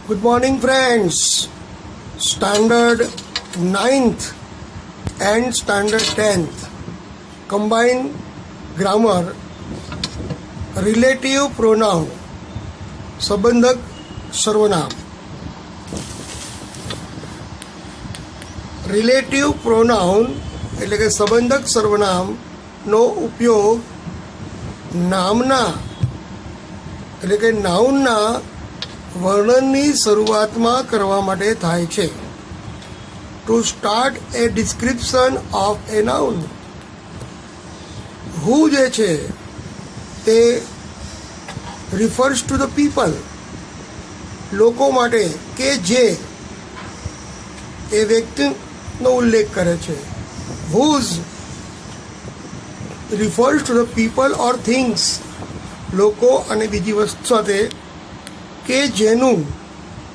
Good morning, friends. Standard 9th and Standard 10th combined grammar, relative pronoun, સંબંધક સર્વનામ. Relative pronoun એટલે કે સંબંધક સર્વનામનો ઉપયોગ નામના એટલે કે નાઉનના વર્ણનની શરૂઆતમાં કરવા માટે થાય છે. To start a description of a noun. Who જે છે તે રિફર્સ ટુ ધ પીપલ, લોકો માટે કે જે એ વ્યક્તિનો ઉલ્લેખ કરે છે. Whose refers to the people or things, લોકો અને બીજી વસ્તુ સાથે કે જેનું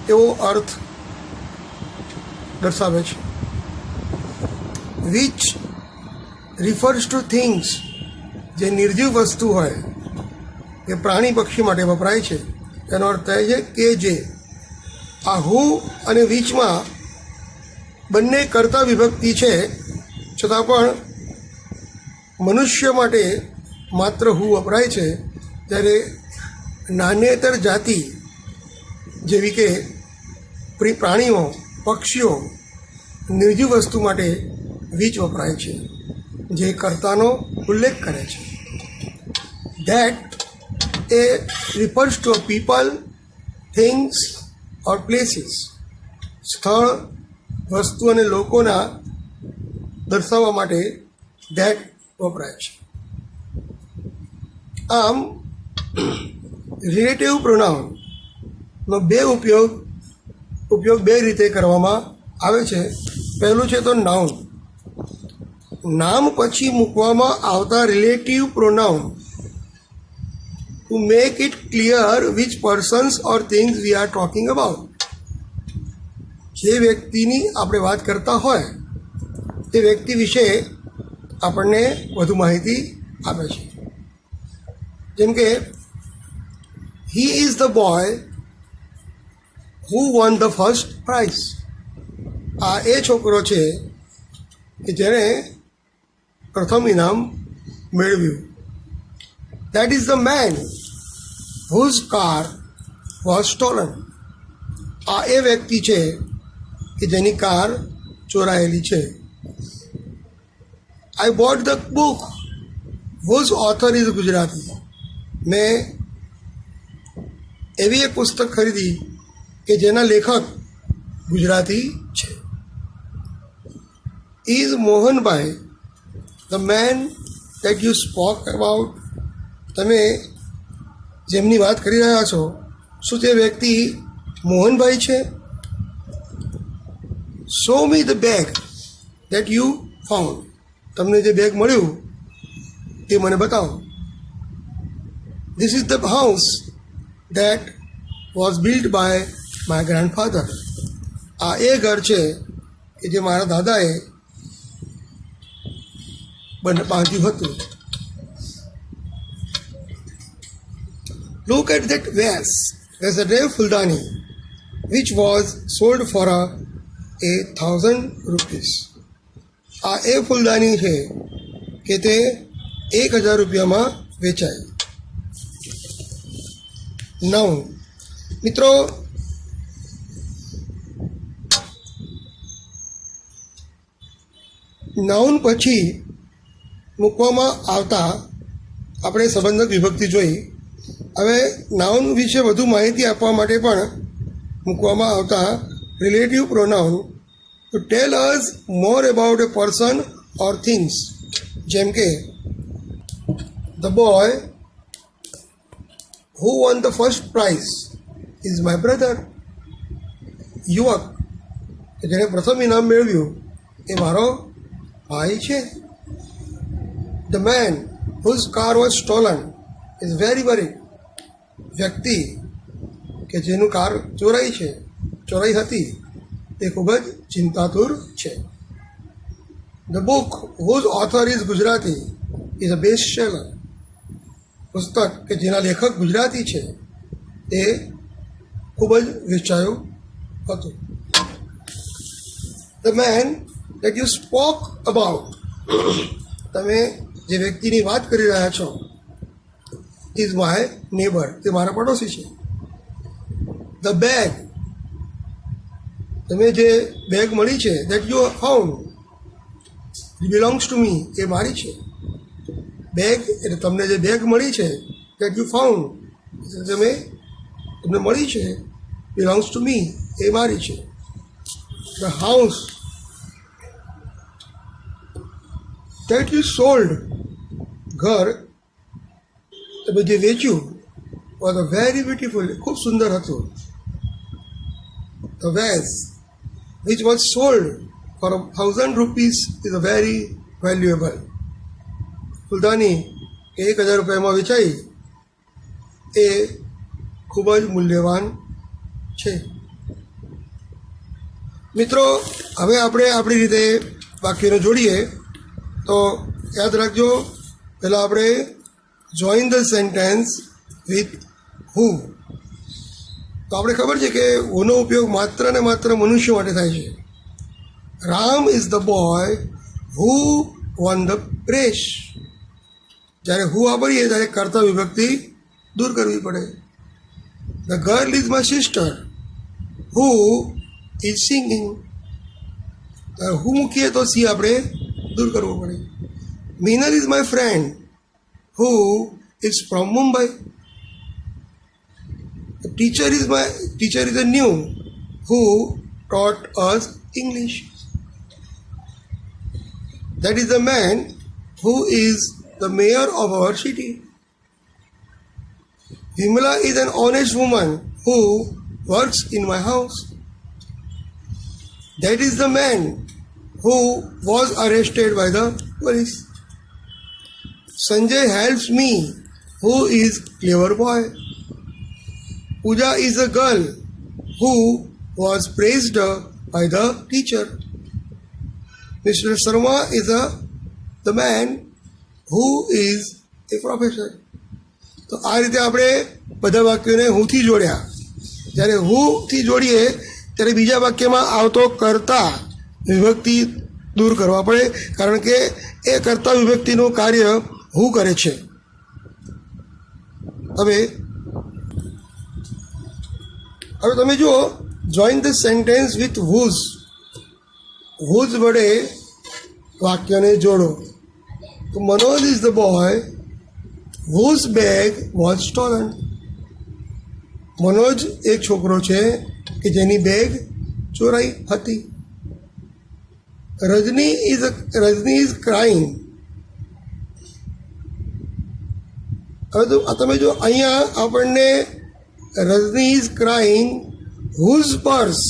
એવો અર્થ દર્શાવે છે. વિચ રિફર્સ ટુ થિંગ્સ, જે નિર્જીવ વસ્તુ હોય એ પ્રાણી પક્ષી માટે વપરાય છે, તેનો અર્થ થાય છે કે જે. આ હુ અને વિચમાં બંને કર્તા વિભક્તિ છે, છતાં પણ મનુષ્ય માટે માત્ર હુ વપરાય છે, ત્યારે નાન્યતર જાતિ જેવી કે પ્રાણીઓ, પક્ષીઓ, નિર્જીવ વસ્તુ માટે વિચ વપરાય છે, જે કર્તાનો ઉલ્લેખ કરે છે. That A refers two people, things or places. સ્થળ, વસ્તુ અને લોકોના દર્શાવવા માટે ધેટ વપરાય છે. આમ રિલેટિવ પ્રોનાઉનનો ઉપયોગ બે રીતે કરવામાં આવે છે. પહેલું છે તો નાઉન. નામ પછી મૂકવામાં આવતા relative pronoun to make it clear which persons or things we are talking about. જે વ્યક્તિની આપણે વાત કરતા હોય તે વ્યક્તિ વિશે આપણને વધુ માહિતી આપે છે. જેમ કે he is the boy who won the first prize. આ એ છોકરો છે કે જેણે પ્રથમ ઇનામ મેળવ્યું. That is the man whose car was stolen. આ એ વ્યક્તિ છે કે જેની કાર ચોરાયેલી છે. I bought the book whose author is Gujarati. મેં એવી એક પુસ્તક ખરીદી કે જેના લેખક ગુજરાતી છે. Is Mohanbhai the man that you spoke about. તમે જેમની વાત કરી રહ્યા છો, શું તે વ્યક્તિ મોહનભાઈ છે? Show me the bag that you found. તમને જે બેગ મળ્યું તે મને બતાવો. This is the house that was built by my grandfather. આ એ ઘર છે કે જે મારા દાદાએ બાંધ્યું હતું. Look at that vase. There's a rare Fuldani which was sold for 1,000 rupees. આ એ ફૂલદાની છે કે તે 1,000 રૂપિયામાં વેચાય. નાઉન. મિત્રો, નાઉન પછી મૂકવામાં આવતા આપણે સંબંધક વિભક્તિ જોઈ. હવે નાઉન વિશે વધુ માહિતી આપવા માટે પણ મૂકવામાં આવતા relative pronoun to tell us more about a person or things. જેમ કે the boy who won the first prize is my brother. યુવક જેણે પ્રથમ ઇનામ મેળવ્યું એ મારો ભાઈ છે. The man whose car was stolen is very worried. વ્યક્તિ કે જેનું કાર ચોરાઈ હતી તે ખૂબ જ ચિંતાતુર છે. The book whose author is Gujarati is a best seller. પુસ્તક કે જેના લેખક ગુજરાતી છે તે ખૂબ જ વેચાયું હતું. The man that you spoke about, તમે જે વ્યક્તિની વાત કરી રહ્યા છો, ઇઝ માય નેબર, તે મારા પડોશી છે. ધ બેગ, તમે જે બેગ મળી છે, that you found, it belongs to me, એ મારી છે. બેગ એટલે તમને જે બેગ મળી છે, દેટ યુ ફાઉન્ડ, તમને મળી છે, બિલોંગ્સ ટુ મી, એ મારી છે. The house that you sold, ઘર તમે જે વેચ્યું, વોઝ અ વેરી બ્યુટીફુલ, ખૂબ સુંદર હતું. The vase which was sold for 1000 rupees is a very valuable, ફૂલદાની 1000 રૂપિયામાં વેચાઈ એ ખૂબ જ મૂલ્યવાન છે. મિત્રો, હવે આપણે આપણી રીતે વાક્યને જોડીએ. તો યાદ રાખજો, પહેલાં આપણે જોઈન ધ સેન્ટેન્સ વિથ હુ. તો આપણે ખબર છે કે હુનો ઉપયોગ માત્ર ને માત્ર મનુષ્ય માટે થાય છે. Ram is the boy who won the race. જ્યારે હુ વાપરીએ ત્યારે કર્તા વિભક્તિ દૂર કરવી પડે. The girl is my sister who is singing. Who મૂકીએ તો સી આપણે દૂર કરવો પડે. Minal is my friend who is from Mumbai. Teacher is a new who taught us English. That is the man who is the mayor of our city. Vimala is an honest woman who works in my house. That is the man who was arrested by the police. Sanjay helps me, who is clever boy. Pooja is a girl who was praised by the teacher. Mr. Sharma is the man who is a professor. તો આ રીતે આપણે બધા વાક્યોને હુંથી જોડ્યા. જ્યારે હુંથી જોડીએ ત્યારે બીજા વાક્યમાં આવતો કર્તા વિભક્તિ દૂર કરવા પડે, કારણ કે એ કર્તા વિભક્તિનું કાર્ય હું કરે છે. હવે તમે જુઓ, join the sentence with whose. Whose વડે વાક્યને જોડો. તો Manoj is the boy whose bag was stolen. Manoj એક છોકરો છે કે જેની બેગ ચોરાઈ હતી. Rajni is crying. હવે તો તમે જો અહીંયા આપણને Rajni is crying whose purse,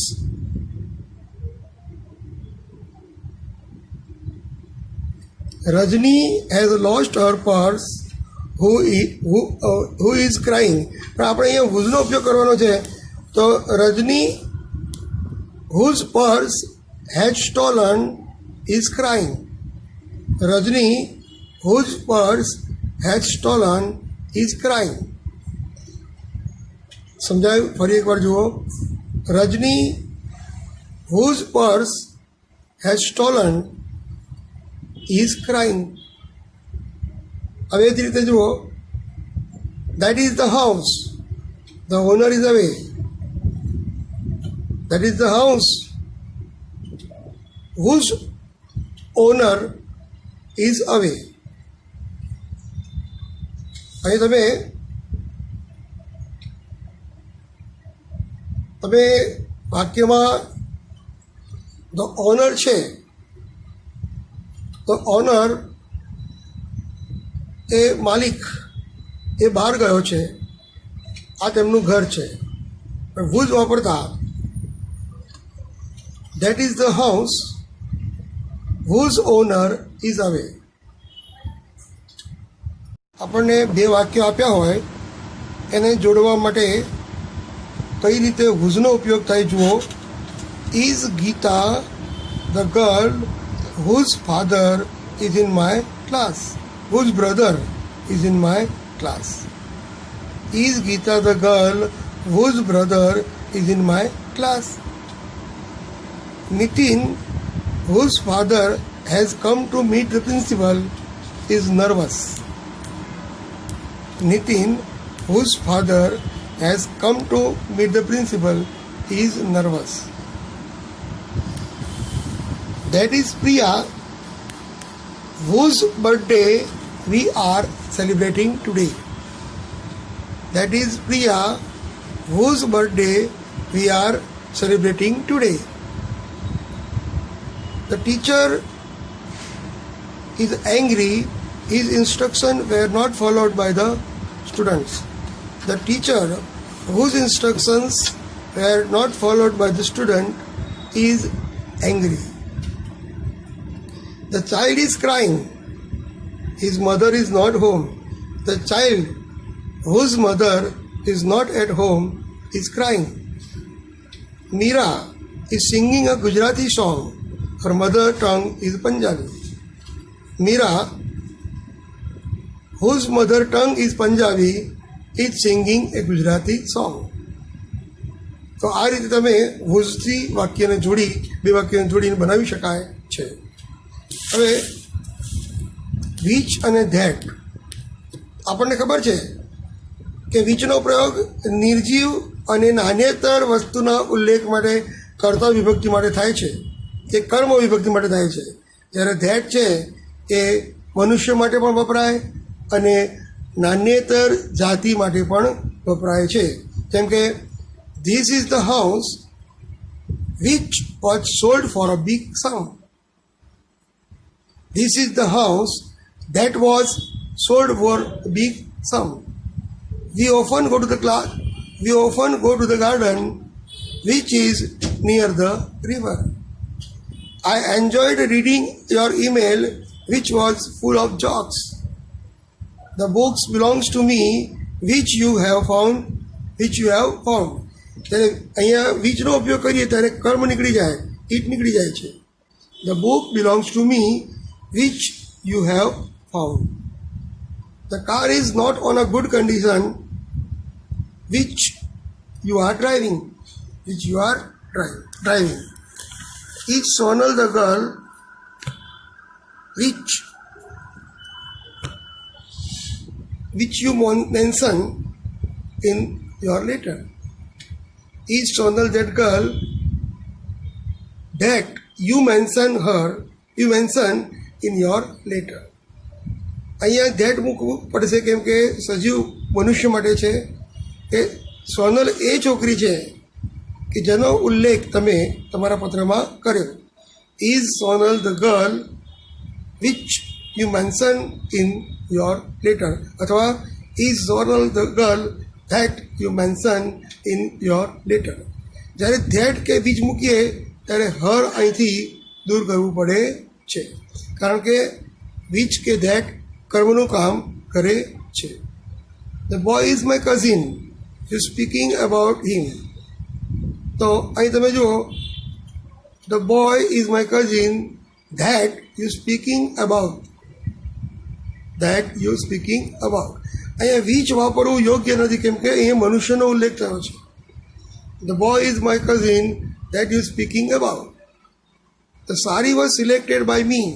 Rajni has lost her purse who is crying. પણ આપણે અહીંયા હુઝનો ઉપયોગ કરવાનો છે. તો Rajni whose purse has stolen is crying. Rajni whose purse has stolen is crying. સમજાયું? ફરી એકવાર જુઓ. Rajni whose purse has stolen is crying. હવે એ જ રીતે જુઓ. That is the house, the owner is away. That is the house whose owner is away. અહીં તમે વાક્યમાં ધ ઓનર છે, તો ઓનર એ માલિક, એ બહાર ગયો છે, આ તેમનું ઘર છે. પણ હુઝ વાપરતા that is the house whose owner is away. આપણને બે વાક્યો આપ્યા હોય એને જોડવા માટે કઈ રીતે હુઝનો ઉપયોગ થાય જુઓ. Is Gita the girl whose father is in my class. Whose brother is in my class. Is Gita the girl whose brother is in my class. Nitin, whose father has come to meet the principal, is nervous. Nitin, whose father has come to meet the principal, is nervous. That is Priya, whose birthday we are celebrating today. That is Priya, whose birthday we are celebrating today. The teacher is angry. His instructions were not followed by the students. The teacher whose instructions were not followed by the student is angry. The child is crying. His mother is not home. The child whose mother is not at home is crying. Meera is singing a Gujarati song. Her mother tongue is Punjabi. Meera, whose mother tongue is Punjabi, is singing a Gujarati song. તો આ રીતે તમે whoseથી વાક્યને જોડી બે વાક્યને જોડીને બનાવી શકાય છે. હવે which અને that આપણને ખબર છે કે whichનો પ્રયોગ નિર્જીવ અને નાન્યતર વસ્તુના ઉલ્લેખ માટે કર્તા વિભક્તિ માટે થાય છે, કે કર્મ વિભક્તિ માટે થાય છે. જ્યારે that છે એ મનુષ્ય માટે પણ વપરાય અને નાન્યતર જાતિ માટે પણ વપરાય છે. જેમ કે this is the house which was sold for a big sum. This is the house that was sold for a big sum. We often go to the class. We often go to the garden which is near the river. I enjoyed reading your email which was full of jokes. The books belongs to me which you have found. ત્યારે અહીંયા whichનો ઉપયોગ કરીએ ત્યારે કર્મ નીકળી જાય, it નીકળી જાય છે. The book belongs to me which you have found. The car is not on a good condition which you are driving. Is Sonal the girl which you mention in your letter? Is Sonal that girl that you mention in your letter? અહીંયા that મૂકવું પડશે કેમ કે સજીવ મનુષ્ય માટે છે કે સોનલ એ છોકરી છે કે જેનો ઉલ્લેખ તમે તમારા પત્રમાં કર્યો. Is Sonal the girl which you mention in your letter, અથવા is Sonal the girl that you mention in your letter. જ્યારે ધેટ કે બીજ મૂકીએ ત્યારે હર અહીંથી દૂર કરવું પડે છે, કારણ કે વિચ કે ધેટ કર્મનું કામ કરે છે. The boy is my cousin, you speaking about him. તો અહીં તમે જુઓ, the boy is my cousin that you speaking about. અહીંયા વીચ વાપરવું યોગ્ય નથી કેમ કે અહીંયા મનુષ્યનો ઉલ્લેખ થયો છે. The boy is my cousin that you speaking about. The sari was selected by me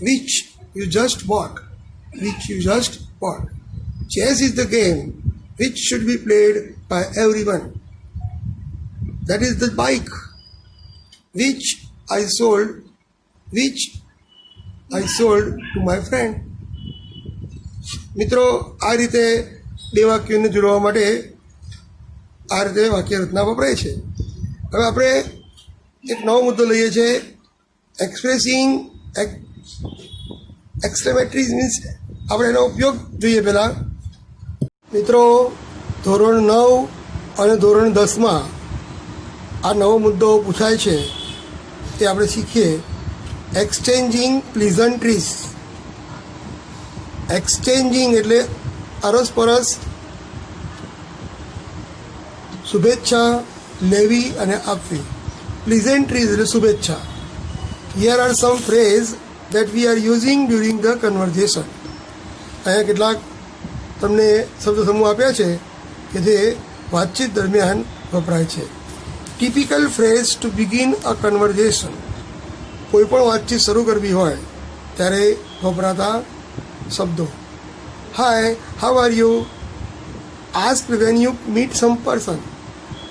which you just bought. Chess is the game which should be played by everyone. That is the bike which I sold to my friend. મિત્રો, આ રીતે બે વાક્યોને જોડવા માટે આ રીતે વાક્ય રચના વપરાય છે. હવે આપણે એક નવો મુદ્દો લઈએ છીએ, એક્સપ્રેસિંગ એક્સક્લેમેટરીઝ મીન્સ. આપણે એનો ઉપયોગ જોઈએ. પહેલાં મિત્રો, ધોરણ 9 અને ધોરણ 10માં આ નવો મુદ્દો પૂછાય છે તે આપણે શીખીએ. એક્સચેન્જિંગ પ્લીઝન્ટ્રીઝ. એક્સચેન્જિંગ એટલે અરસપરસ શુભેચ્છા લેવી અને આપવી. પ્લીઝન્ટ્રીઝ એટલે શુભેચ્છા. Here are some phrase that we are using during the conversation. અહીંયા કેટલાક તમને શબ્દ સમૂહ આપ્યા છે કે જે વાતચીત દરમિયાન વપરાય છે. Typical phrase to begin a conversation. કોઈ પણ વાતચીત શરૂ કરવી હોય ત્યારે વપરાતા શબ્દો. Hi, how are you? Ask when you meet some person.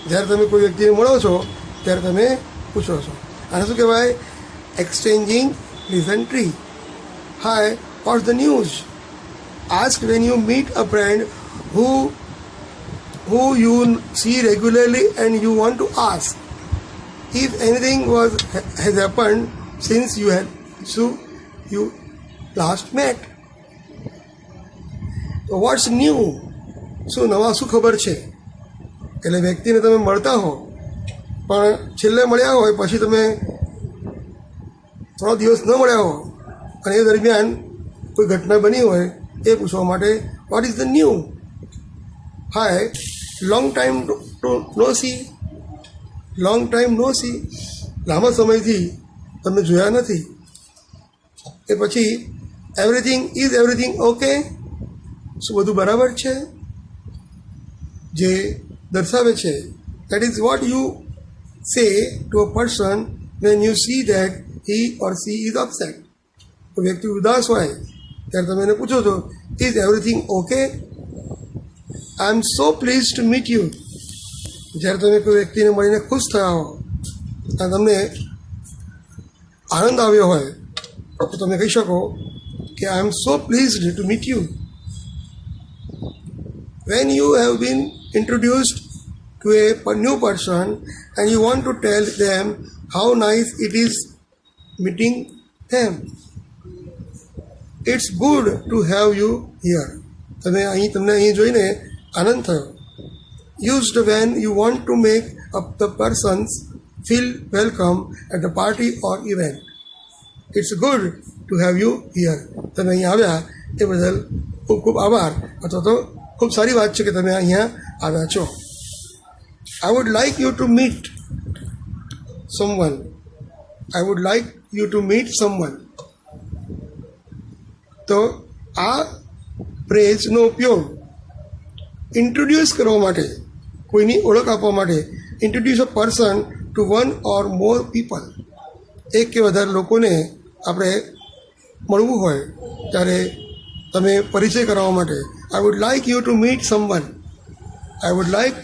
જ્યારે તમે કોઈ વ્યક્તિને મળો છો ત્યારે તમે પૂછો છો. આને શું કહેવાય? Exchanging pleasantry. Hi, what's the news? Ask when you meet a friend who you see regularly and you want to ask if anything has happened since you last met. So what's new? શું નવા શું ખબર છે? એટલે વ્યક્તિને તમે મળતા હો પણ છેલ્લે મળ્યા હોય પછી તમે થોડા દિવસ ન મળ્યા હો અને એ દરમિયાન કોઈ ઘટના બની હોય એ પૂછવા માટે what is the new? Hi, long time no see. Long time no see, લાંબા સમયથી તમે જોયા નથી. એ પછી એવરીથિંગ ઓકે. શું બધું બરાબર છે? જે દર્શાવે છે that is what you say to a person when you see that he or she is upset. કોઈ વ્યક્તિ ઉદાસ હોય ત્યારે તમે એને પૂછો છો is everything okay? I am so pleased to meet you. જ્યારે તમે કોઈ વ્યક્તિને મળીને ખુશ થયા હો અને તમને આનંદ આવ્યો હોય તો તમે કહી શકો કે I am so pleased to meet you. When you have been introduced to a new person and you want to tell them how nice it is meeting them. It's good to have you here. તમને અહીં જોઈને આનંદ થયો. Used when you want to make up the persons feel welcome at the party or event. It's good to have you here. તમે અહીં આવ્યા એ બદલ ખૂબ ખૂબ આભાર, અથવા તો ખૂબ સારી વાત છે કે તમે અહીંયા આવ્યા છો. I would like you to meet someone. I would like you to meet someone. તો આ ફ્રેઝનો ઉપયોગ ઇન્ટ્રોડ્યુસ કરવા માટે, કોઈની ઓળખ આપવા માટે, introduce a person to one or more people, એક કે વધારે લોકોને આપણે મળવું હોય ત્યારે તમે પરિચય કરાવવા માટે I would like you to meet someone. I would like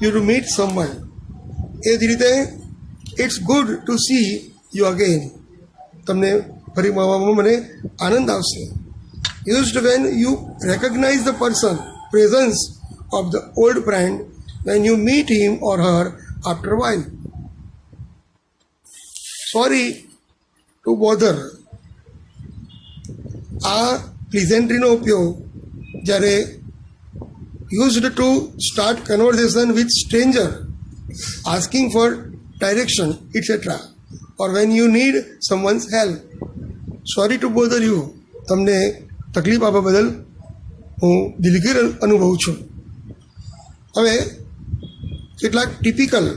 you to meet someone. એ જ રીતે it's good to see you again. તમને ફરી મળવામાં મને આનંદ આવશે. Used when you recognise the person presence of the old friend when you meet him or her after while. Sorry to bother. આ પ્લીઝન્ટ્રીનો ઉપયોગ જ્યારે used to start conversation with stranger, asking for direction, etc. or when you need someone's help. Sorry to bother you. તમને તકલીફ આપવા બદલ હું દિલગીર અનુભવું છું. હવે કેટલાક ટિપિકલ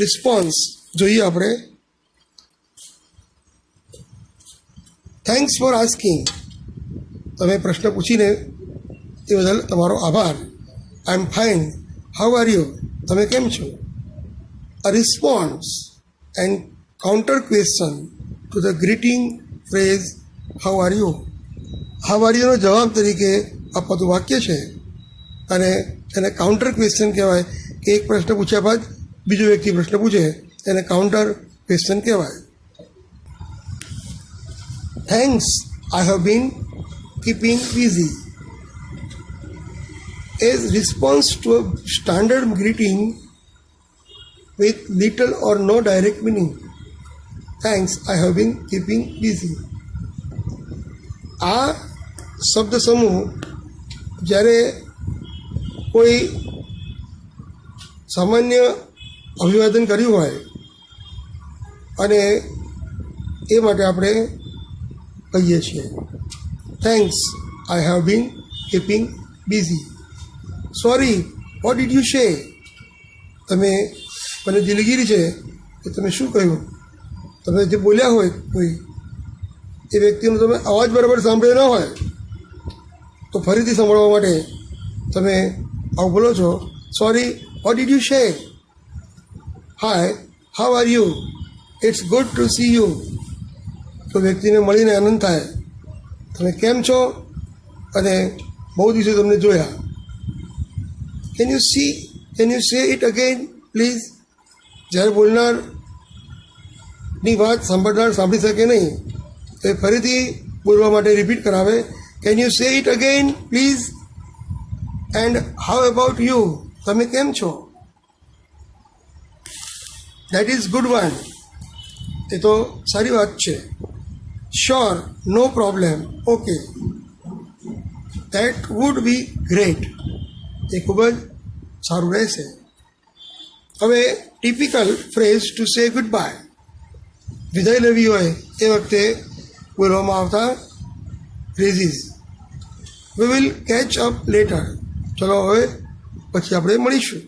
રિસ્પોન્સ જોઈએ આપણે. Thanks for asking. તમે પ્રશ્ન પૂછીને એ બદલ તમારો આભાર. I am fine. How are you? તમે કેમ છો? A response and counter question to the greeting phrase how are you. How are યુનો જવાબ તરીકે અપાતું વાક્ય છે અને એને કાઉન્ટર ક્વેશ્ચન કહેવાય કે એક પ્રશ્ન પૂછ્યા બાદ બીજો વ્યક્તિ પ્રશ્ન પૂછે એને કાઉન્ટર ક્વેશ્ચન કહેવાય. Thanks, I have been keeping busy. As response to a standard greeting with little or no direct meaning. Thanks, I have been keeping busy. આ શબ્દ સમૂહ જ્યારે કોઈ સામાન્ય અભિવાદન કર્યું હોય અને એ માટે આપણે કહીએ છીએ thanks, I have been keeping busy. Sorry, vote did you સે? તમે મને દિલગીરી છે કે તમે શું કહ્યું? તમે જે બોલ્યા હોય કોઈ એ વ્યક્તિનો તમે અવાજ બરાબર સાંભળ્યો ન હોય તો ફરીથી સાંભળવા માટે તમે આવું બોલો છો. Sorry, vote did you say? Hi, how are you, it's good to see you. તો વ્યક્તિને મળીને આનંદ થાય, તમે કેમ છો, અને બહુ દિવસે તમને જોયા. Can you say it again please. જ્યારે બોલનારની વાત સાંભળનાર સાંભળી શકે નહીં, તો એ ફરીથી બોલવા માટે રિપીટ કરાવે. Can you say it again please. And how about you, તમે કેમ છો. That is good one. એ તો સારી વાત છે. Sure, no problem, okay, that would be great. એ ખૂબ જ સારું રહેશે. હવે typical phrase to say goodbye. વિદાય લેવી હોય એ વખતે બોલવામાં આવતા phrases. We will catch up later. ચલો હવે પછી આપણે મળીશું.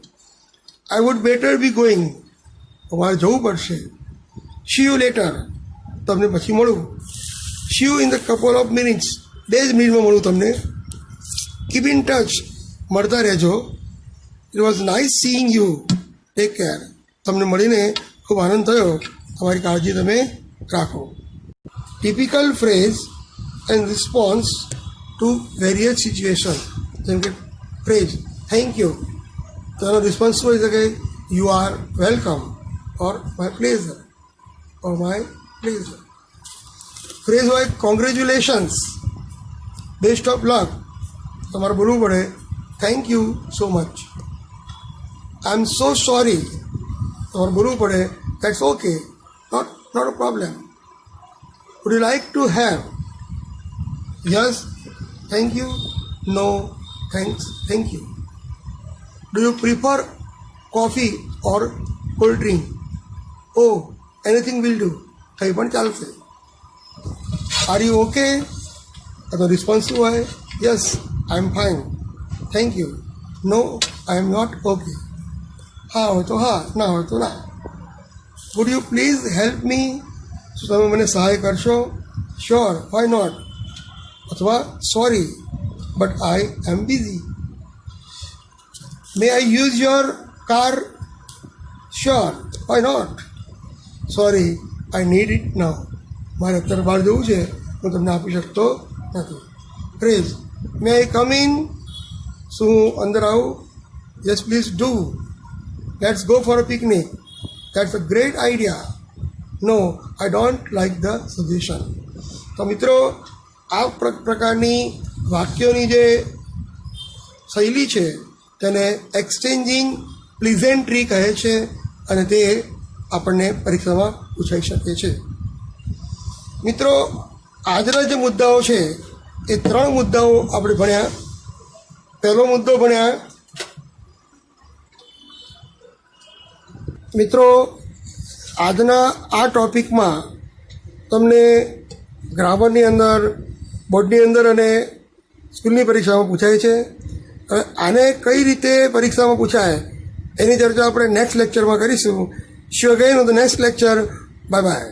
I would better be going. તમારે જવું પડશે. C you letter. તમને પછી મળું. C you in the couple of minutes. 2 જ મિનિટમાં મળું તમને. Keep in touch. મળતા રહેજો. It was nice seeing you. Take care. તમને મળીને ખૂબ આનંદ થયો. તમારી કાળજી તમે રાખો. Typical phrase and response to various situation. જેમ કે ફ્રેઝ થેન્ક યુ, તો એનો રિસ્પોન્સ શું હોઈ શકે? You are welcome, or my pleasure, or my pleasure. Phrase હોય કોંગ્રેચ્યુલેશન્સ, બેસ્ટ ઓફ લક. તમારે બોલવું પડે thank you so much. I am so sorry. તમારે બોલવું પડે that's okay, not a problem. Would you like to have? Yes, thank you, no, thanks, thank you. Do you prefer coffee or cold drink? Oh, anything will do. કંઈ પણ ચાલશે. Are you okay? તો response શું હોય? Yes, I am fine, thank you, no, I am not okay. હા હોય તો હા, ના હોય તો ના. Would you please help me? શું તમે મને સહાય કરશો? Sure, why not. અથવા sorry but I am busy. May I use your car? Sure, why not. Sorry, I need it now. મારે અત્યારે બહાર જવું છે, હું તમને આપી શકતો નથી. Phrase may I come in? શું હું અંદર આવું? Yes please do. Let's go for a picnic. That's a great idea. No, I don't like the suggestion. તો મિત્રો, આ પ્રકારની વાક્યોની જે શૈલી છે તેને એક્સચેન્જિંગ પ્લીઝેન્ટ્રી કહે છે, અને તે આપણને પરીક્ષામાં પૂછાઈ શકે છે. મિત્રો, આજના જે મુદ્દાઓ છે એ 3 મુદ્દાઓ આપણે ભણ્યા. પહેલો મુદ્દો ભણ્યા મિત્રો, આજના આ ટૉપિકમાં તમને ગ્રામરની અંદર, બોર્ડની અંદર અને સ્કૂલની પરીક્ષામાં પૂછાય છે. હવે આને કઈ રીતે પરીક્ષામાં પૂછાય એની ચર્ચા આપણે નેક્સ્ટ લેક્ચરમાં કરીશું. C you again on the next lecture. Bye bye.